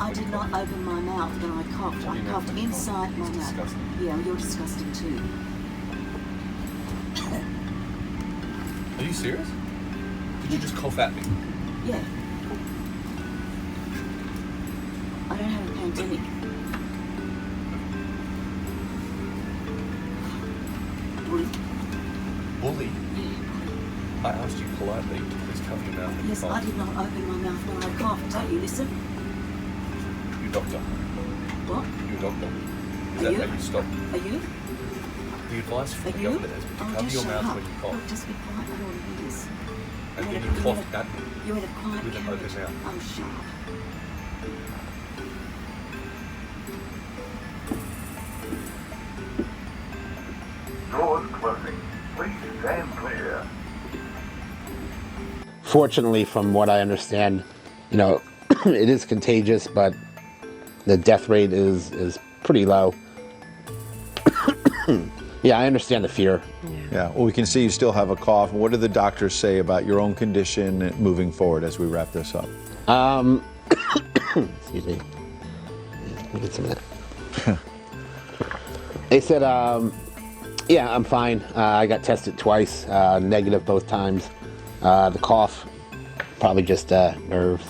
I did not open my mouth when I coughed. I coughed inside my mouth. Disgusting. Yeah, you're disgusting too. Are you serious? Did you just cough at me? Yeah. I don't have a pandemic. Bully. Bully? Yeah. I asked you politely to please cover your mouth when you Yes, I coughed. did not open my mouth when I coughed. Don't you listen? You doctor. What? You a doctor. Is Are that you? how you stop? Are you? The advice from Are the you? government has been to cover just your shut mouth up. when you cough. Look, just be quiet. I don't want to hear this. And then you You're coughed in a- at me. You're in a quiet With an open carriage. mouth. Oh, shut up. Doors closing. Please stand clear. Fortunately, from what I understand, it is contagious, but the death rate is pretty low. Yeah, I understand the fear. Yeah, well, we can see you still have a cough. What do the doctors say about your own condition moving forward as we wrap this up? Excuse me. Let me get some of that. They said, yeah, I'm fine. I got tested twice, negative both times. The cough, probably just nerves.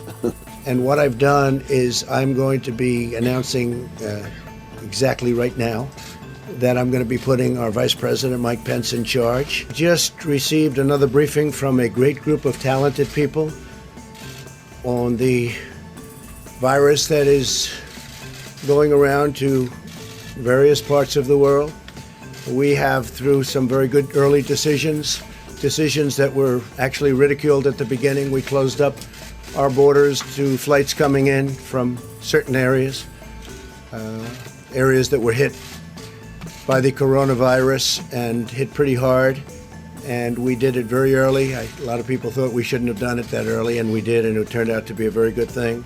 And what I've done is I'm going to be announcing exactly right now that I'm going to be putting our Vice President Mike Pence in charge. Just received another briefing from a great group of talented people on the virus that is going around to various parts of the world. We have, through some very good early decisions that were actually ridiculed at the beginning, we closed up our borders to flights coming in from certain areas that were hit by the coronavirus and hit pretty hard. And we did it very early. A lot of people thought we shouldn't have done it that early, and we did, and it turned out to be a very good thing.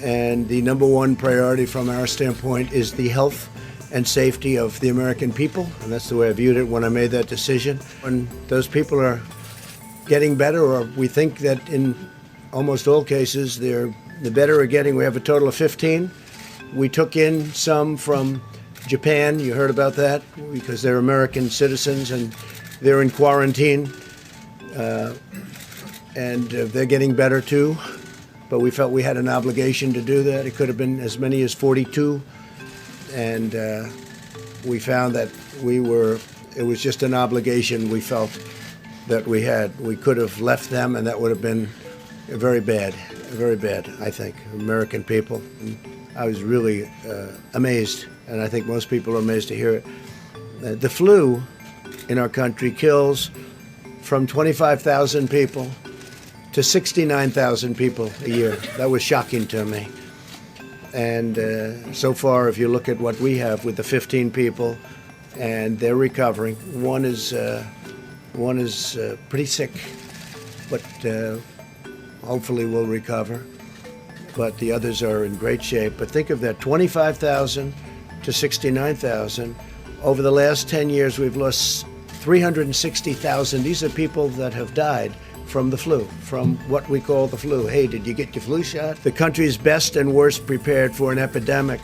And the number one priority from our standpoint is the health and safety of the American people, and that's the way I viewed it when I made that decision. When those people are getting better, or we think that in almost all cases the better are getting, we have a total of 15. We took in some from Japan, you heard about that, because they're American citizens and they're in quarantine, and they're getting better too. But we felt we had an obligation to do that. It could have been as many as 42, and we found that it was just an obligation we felt that we had. We could have left them, and that would have been very bad, I think, American people. And I was really amazed, and I think most people are amazed to hear it. The flu in our country kills from 25,000 people to 69,000 people a year. That was shocking to me. And so far, if you look at what we have with the 15 people, and they're recovering, one is pretty sick, but hopefully will recover. But the others are in great shape. But think of that, 25,000 to 69,000. Over the last 10 years, we've lost 360,000. These are people that have died from the flu, from what we call the flu. Hey, did you get your flu shot? The country's best and worst prepared for an epidemic.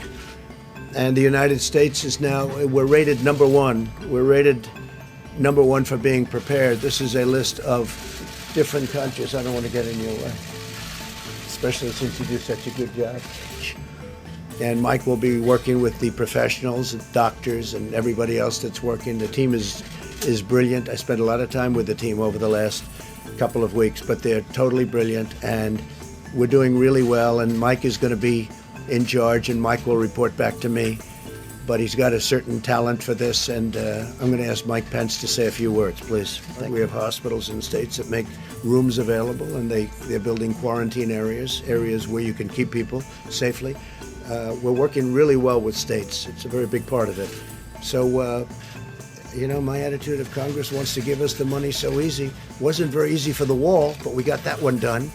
And the United States is now, we're rated number one. We're rated number one for being prepared. This is a list of different countries. I don't want to get in your way, especially since you do such a good job. And Mike will be working with the professionals, doctors, and everybody else that's working. The team is brilliant. I spent a lot of time with the team over the last couple of weeks, but they're totally brilliant, and we're doing really well. And Mike is going to be in charge, and Mike will report back to me. But he's got a certain talent for this, and I'm going to ask Mike Pence to say a few words, please. We have hospitals in states that make rooms available, and they're building quarantine areas where you can keep people safely. We're working really well with states. It's a very big part of it. So, my attitude, if Congress wants to give us the money so easy, wasn't very easy for the wall, but we got that one done.